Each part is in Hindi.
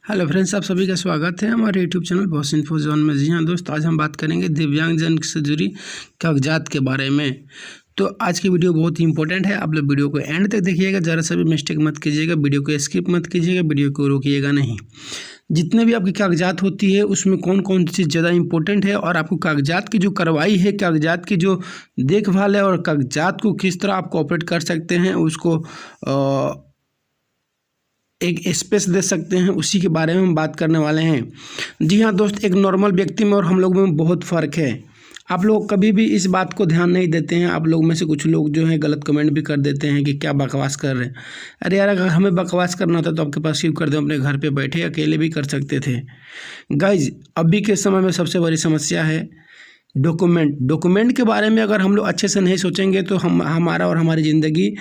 हेलो फ्रेंड्स, आप सभी का स्वागत है हमारे YouTube channel boss info zone में। जी हाँ दोस्त, आज हम बात करेंगे दिव्यांगजन से जुड़ी कागजात के बारे में। तो आज की वीडियो बहुत ही इंपॉर्टेंट है, आप लोग वीडियो को एंड तक देखिएगा, ज़रा सा भी मिस्टेक मत कीजिएगा, वीडियो को स्किप मत कीजिएगा, वीडियो को रोकिएगा नहीं। जितने भी आपकी कागजात होती है उसमें कौन कौन सी चीज़ ज़्यादा इंपॉर्टेंट है और आपको कागजात की जो कार्रवाई है, कागजात की जो देखभाल है और कागजात को किस तरह आप कोऑपरेट कर सकते हैं, उसको एक स्पेस दे सकते हैं, उसी के बारे में हम बात करने वाले हैं। जी हाँ दोस्त, एक नॉर्मल व्यक्ति में और हम लोग में बहुत फ़र्क है। आप लोग कभी भी इस बात को ध्यान नहीं देते हैं। आप लोग में से कुछ लोग जो हैं गलत कमेंट भी कर देते हैं कि क्या बकवास कर रहे हैं। अरे यार, अगर हमें बकवास करना था तो आपके पास क्यों कर दो, अपने घर पे बैठे अकेले भी कर सकते थे। गाइज, अभी के समय में सबसे बड़ी समस्या है डॉक्यूमेंट के बारे में। अगर हम लोग अच्छे से नहीं सोचेंगे तो हमारा और हमारी ज़िंदगी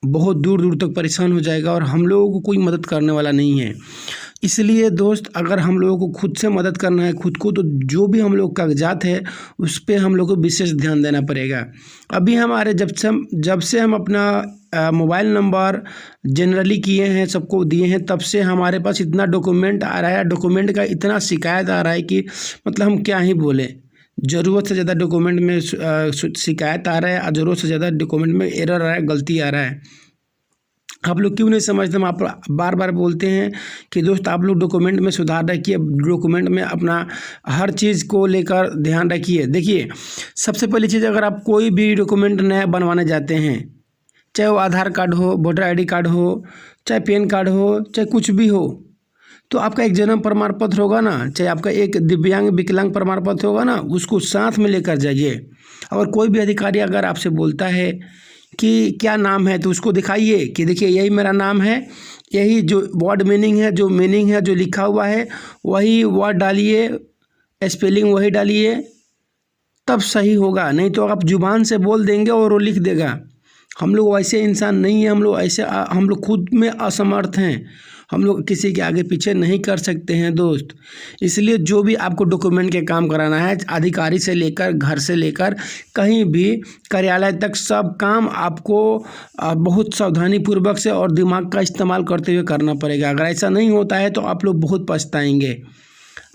बहुत दूर दूर तक परेशान हो जाएगा और हम लोगों को कोई मदद करने वाला नहीं है। इसलिए दोस्त, अगर हम लोगों को खुद से मदद करना है खुद को, तो जो भी हम लोग कागजात है उस पर हम लोग को विशेष ध्यान देना पड़ेगा। अभी हमारे जब से हम अपना मोबाइल नंबर जनरली किए हैं, सबको दिए हैं, तब से हमारे पास इतना डॉक्यूमेंट आ रहा है, डॉक्यूमेंट का इतना शिकायत आ रहा है कि मतलब हम क्या ही बोलें। ज़रूरत से ज़्यादा डॉक्यूमेंट में शिकायत आ रहा है और ज़रूरत से ज़्यादा डॉक्यूमेंट में एरर आ रहा है, गलती आ रहा है। आप लोग क्यों नहीं समझते? हम आप बार बार बोलते हैं कि दोस्त आप लोग डॉक्यूमेंट में सुधार रखिए, डॉक्यूमेंट में अपना हर चीज़ को लेकर ध्यान रखिए। देखिए, सबसे पहली चीज़, अगर आप कोई भी डॉक्यूमेंट नया बनवाने जाते हैं, चाहे वो आधार कार्ड हो, वोटर ID कार्ड हो, चाहे पैन कार्ड हो, चाहे कुछ भी हो, तो आपका एक जन्म प्रमाण पत्र होगा ना, चाहे आपका एक दिव्यांग विकलांग प्रमाण पत्र होगा ना, उसको साथ में लेकर जाइए। और कोई भी अधिकारी अगर आपसे बोलता है कि क्या नाम है, तो उसको दिखाइए कि देखिए यही मेरा नाम है, यही जो वर्ड मीनिंग है, जो लिखा हुआ है वही वर्ड डालिए, स्पेलिंग वही डालिए, तब सही होगा। नहीं तो आप जुबान से बोल देंगे और वो लिख देगा। हम लोग वैसे इंसान नहीं है, हम लोग खुद में असमर्थ हैं, हम लोग किसी के आगे पीछे नहीं कर सकते हैं दोस्त। इसलिए जो भी आपको डॉक्यूमेंट के काम कराना है, अधिकारी से लेकर घर से लेकर कहीं भी कार्यालय तक, सब काम आपको बहुत सावधानी पूर्वक से और दिमाग का इस्तेमाल करते हुए करना पड़ेगा। अगर ऐसा नहीं होता है तो आप लोग बहुत पछताएंगे।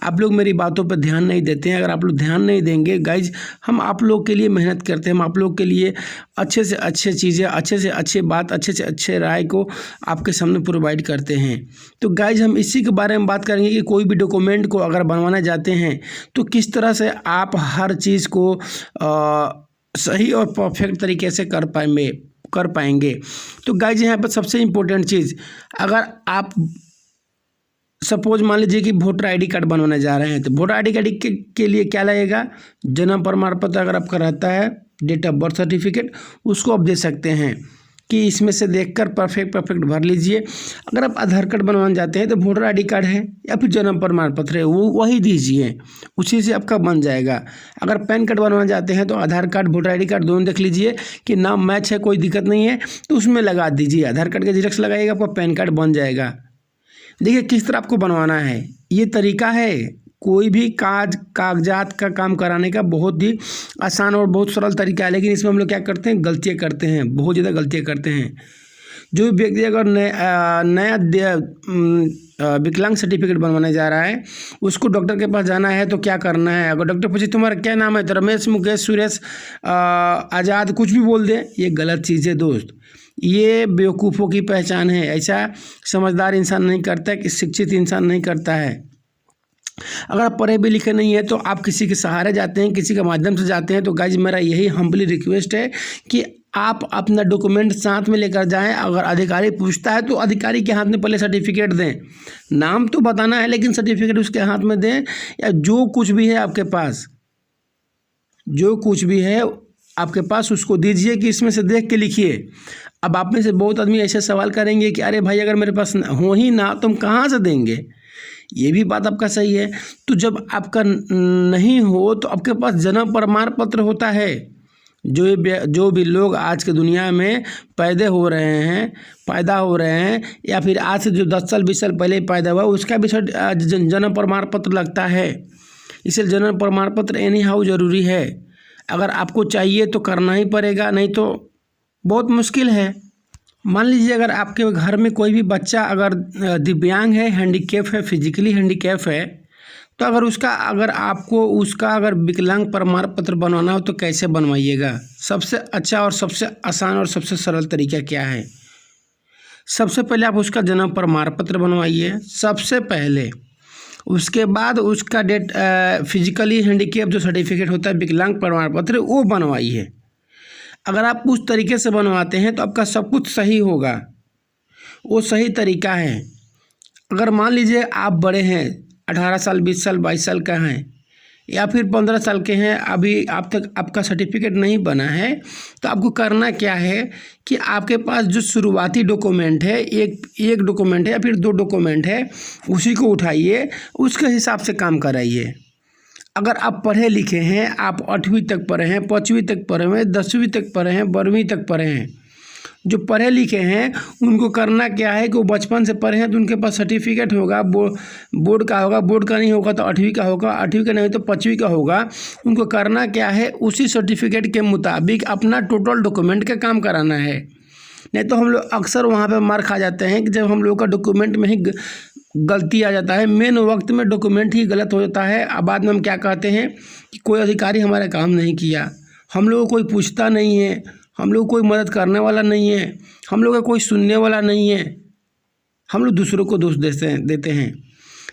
आप लोग मेरी बातों पर ध्यान नहीं देते हैं। अगर आप लोग ध्यान नहीं देंगे गाइज, हम आप लोग के लिए मेहनत करते हैं, हम आप लोग के लिए अच्छे से अच्छे चीज़ें, अच्छे से अच्छे बात, अच्छे से अच्छे राय को आपके सामने प्रोवाइड करते हैं। तो गाइज, हम इसी के बारे में बात करेंगे कि कोई भी डॉक्यूमेंट को अगर बनवाना जाते हैं तो किस तरह से आप हर चीज़ को सही और परफेक्ट तरीके से कर पाएंगे। तो गाइज, यहाँ पर सबसे इम्पोर्टेंट चीज़, अगर आप सपोज मान लीजिए कि वोटर ID कार्ड बनवाने जा रहे हैं, तो वोटर ID कार्ड के लिए क्या लगेगा? जन्म प्रमाण पत्र अगर आपका रहता है, डेट ऑफ बर्थ सर्टिफिकेट, उसको आप दे सकते हैं कि इसमें से देखकर परफेक्ट भर लीजिए। अगर आप आधार कार्ड बनवाने जाते हैं तो वोटर ID कार्ड है या फिर जन्म प्रमाण पत्र है, वो वही दीजिए, उसी से आपका बन जाएगा। अगर पैन कार्ड बनवाने जाते हैं तो आधार कार्ड, वोटर ID कार्ड दोनों देख लीजिए कि नाम मैच है, कोई दिक्कत नहीं है, तो उसमें लगा दीजिए। आधार कार्ड का जेरॉक्स लगाइएगा, आपका पैन कार्ड बन जाएगा। देखिए किस तरह आपको बनवाना है, ये तरीका है। कोई भी कागजात का काम कराने का बहुत ही आसान और बहुत सरल तरीका है, लेकिन इसमें हम लोग क्या करते हैं, गलतियाँ करते हैं, बहुत ज़्यादा गलतियाँ करते हैं। जो व्यक्ति अगर नया विकलांग सर्टिफिकेट बनवाने जा रहा है, उसको डॉक्टर के पास जाना है तो क्या करना है? अगर डॉक्टर पूछे तुम्हारा क्या नाम है, तो रमेश, मुकेश, सुरेश, आज़ाद, कुछ भी बोल दे, ये गलत चीज़ है दोस्त। ये बेवकूफ़ों की पहचान है। ऐसा समझदार इंसान नहीं करता, कि शिक्षित इंसान नहीं करता है। अगर आप पढ़े भी लिखे नहीं है तो आप किसी के सहारे जाते हैं, किसी के माध्यम से जाते हैं, तो गाइज मेरा यही हम्बली रिक्वेस्ट है कि आप अपना डॉक्यूमेंट साथ में लेकर जाएं। अगर अधिकारी पूछता है तो अधिकारी के हाथ में पहले सर्टिफिकेट दें। नाम तो बताना है लेकिन सर्टिफिकेट उसके हाथ में दें, या जो कुछ भी है आपके पास, जो कुछ भी है आपके पास उसको दीजिए कि इसमें से देख के लिखिए। अब आप में से बहुत आदमी ऐसे सवाल करेंगे कि अरे भाई, अगर मेरे पास हो ही ना तो हम कहाँ से देंगे? ये भी बात आपका सही है। तो जब आपका नहीं हो तो आपके पास जन्म प्रमाण पत्र होता है। जो भी लोग आज के दुनिया में पैदा हो रहे हैं या फिर आज से जो 10 साल 20 साल पहले पैदा हुआ, उसका भी जन्म प्रमाण पत्र लगता है। इसलिए जन्म प्रमाण पत्र एनी हाउ ज़रूरी है। अगर आपको चाहिए तो करना ही पड़ेगा, नहीं तो बहुत मुश्किल है। मान लीजिए अगर आपके घर में कोई भी बच्चा अगर दिव्यांग है, हैंडीकैप है, फिजिकली हैंडीकैप है, तो अगर आपको उसका विकलांग प्रमाण पत्र बनवाना हो तो कैसे बनवाइएगा? सबसे अच्छा और सबसे आसान और सबसे सरल तरीका क्या है? सबसे पहले आप उसका जन्म प्रमाण पत्र बनवाइए सबसे पहले। उसके बाद उसका फिजिकली हैंडीकैप जो सर्टिफिकेट होता है, विकलांग प्रमाण पत्र, वो बनवाइए। अगर आप उस तरीके से बनवाते हैं तो आपका सब कुछ सही होगा, वो सही तरीका है। अगर मान लीजिए आप बड़े हैं, 18 साल, 20 साल, 22 साल का हैं, या फिर 15 साल के हैं, अभी आप तक आपका सर्टिफिकेट नहीं बना है, तो आपको करना क्या है कि आपके पास जो शुरुआती डॉक्यूमेंट है, एक डॉक्यूमेंट है या फिर 2 डॉक्यूमेंट है, उसी को उठाइए, उसके हिसाब से काम कराइए। अगर आप पढ़े लिखे हैं, आप 8वीं तक पढ़े हैं, 5वीं तक पढ़े हैं, 10वीं तक पढ़े हैं, 12वीं तक पढ़े हैं, जो पढ़े लिखे हैं उनको करना क्या है कि वो बचपन से पढ़े हैं तो उनके पास सर्टिफिकेट होगा, बोर्ड का होगा, बोर्ड का नहीं होगा तो 8वीं का होगा, 8वीं का नहीं तो 5वीं का होगा। उनको करना क्या है, उसी सर्टिफिकेट के मुताबिक अपना टोटल डॉक्यूमेंट का काम कराना है। नहीं तो हम लोग अक्सर वहाँ पे मार खा जाते हैं कि जब हम लोग का डॉक्यूमेंट में ही गलती आ जाता है, मेन वक्त में डॉक्यूमेंट ही गलत हो जाता है। अब बाद में हम क्या कहते हैं कि कोई अधिकारी हमारा काम नहीं किया, हम लोग को कोई पूछता नहीं है, हम लोग कोई मदद करने वाला नहीं है, हम लोग का कोई सुनने वाला नहीं है, हम लोग दूसरों को दोष देते हैं।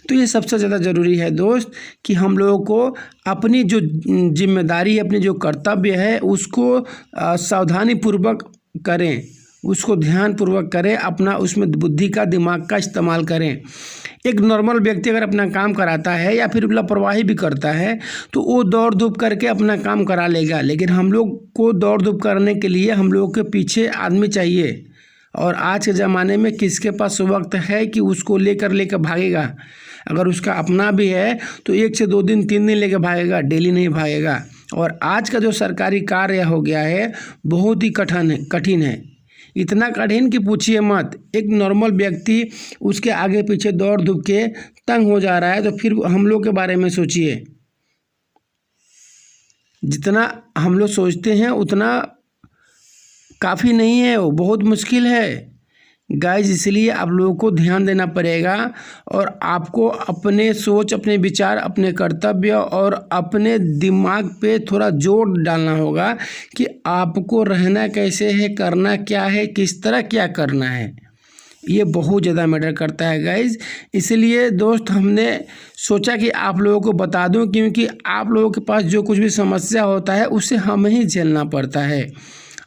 तो ये सबसे ज़्यादा ज़रूरी है दोस्त कि हम लोगों को अपनी जो जिम्मेदारी है, अपनी जो कर्तव्य है, उसको सावधानीपूर्वक करें, उसको ध्यानपूर्वक करें, अपना उसमें बुद्धि का, दिमाग का इस्तेमाल करें। एक नॉर्मल व्यक्ति अगर अपना काम कराता है या फिर लापरवाही भी करता है तो वो दौड़ धूप करके अपना काम करा लेगा, लेकिन हम लोग को दौड़ धूप करने के लिए हम लोग के पीछे आदमी चाहिए। और आज के ज़माने में किसके पास वक्त है कि उसको लेकर भागेगा? अगर उसका अपना भी है तो 1 से 2 दिन 3 दिन लेकर भागेगा, डेली नहीं भागेगा। और आज का जो सरकारी कार्य हो गया है बहुत ही कठिन है, इतना कठिन कि पूछिए मत। एक नॉर्मल व्यक्ति उसके आगे पीछे दौड़ धूप के तंग हो जा रहा है, तो फिर हम लोग के बारे में सोचिए। जितना हम लोग सोचते हैं उतना काफ़ी नहीं है, वो बहुत मुश्किल है गाइज। इसलिए आप लोगों को ध्यान देना पड़ेगा और आपको अपने सोच, अपने विचार, अपने कर्तव्य और अपने दिमाग पे थोड़ा जोर डालना होगा कि आपको रहना कैसे है, करना क्या है, किस तरह क्या करना है। ये बहुत ज़्यादा मैटर करता है गाइज। इसलिए दोस्त हमने सोचा कि आप लोगों को बता दूं, क्योंकि आप लोगों के पास जो कुछ भी समस्या होता है उससे हमें ही झेलना पड़ता है।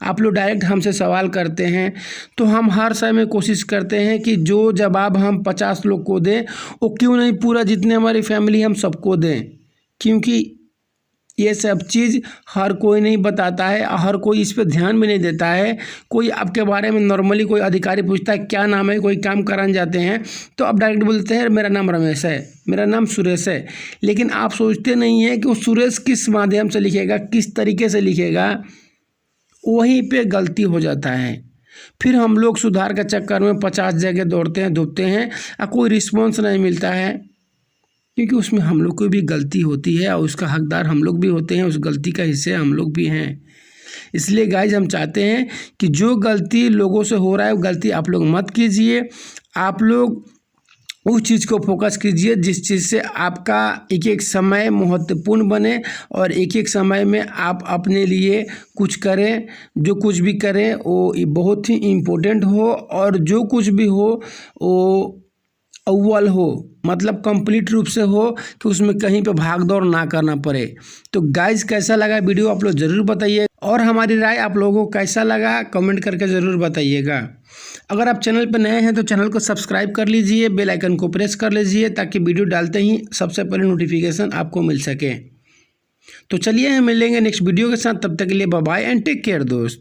आप लोग डायरेक्ट हमसे सवाल करते हैं तो हम हर समय कोशिश करते हैं कि जो जवाब हम 50 लोग को दें वो क्यों नहीं पूरा जितने हमारी फैमिली हम सबको दें, क्योंकि ये सब चीज़ हर कोई नहीं बताता है, हर कोई इस पे ध्यान भी नहीं देता है। कोई आपके बारे में नॉर्मली कोई अधिकारी पूछता है क्या नाम है, कोई काम कराने जाते हैं तो आप डायरेक्ट बोलते हैं मेरा नाम रमेश है, मेरा नाम सुरेश है, लेकिन आप सोचते नहीं हैं कि वो सुरेश किस माध्यम से लिखेगा, किस तरीके से लिखेगा। वहीं पे गलती हो जाता है। फिर हम लोग सुधार के चक्कर में 50 जगह दौड़ते हैं, धूपते हैं और कोई रिस्पॉन्स नहीं मिलता है, क्योंकि उसमें हम लोग की भी गलती होती है और उसका हकदार हम लोग भी होते हैं, उस गलती का हिस्से हम लोग भी हैं। इसलिए गाइज हम चाहते हैं कि जो गलती लोगों से हो रहा है वो गलती आप लोग मत कीजिए। आप लोग उस चीज़ को फोकस कीजिए जिस चीज़ से आपका एक एक समय महत्वपूर्ण बने और एक एक समय में आप अपने लिए कुछ करें। जो कुछ भी करें वो बहुत ही इम्पोर्टेंट हो और जो कुछ भी हो वो अव्वल हो, मतलब कंप्लीट रूप से हो कि उसमें कहीं पे भाग दौड़ ना करना पड़े। तो गाइज कैसा लगा वीडियो आप लोग ज़रूर बताइए और हमारी राय आप लोगों को कैसा लगा कमेंट करके ज़रूर बताइएगा। अगर आप चैनल पर नए हैं तो चैनल को सब्सक्राइब कर लीजिए, बेल आइकन को प्रेस कर लीजिए ताकि वीडियो डालते ही सबसे पहले नोटिफिकेशन आपको मिल सके। तो चलिए हम मिलेंगे नेक्स्ट वीडियो के साथ, तब तक के लिए bye bye and take care दोस्त।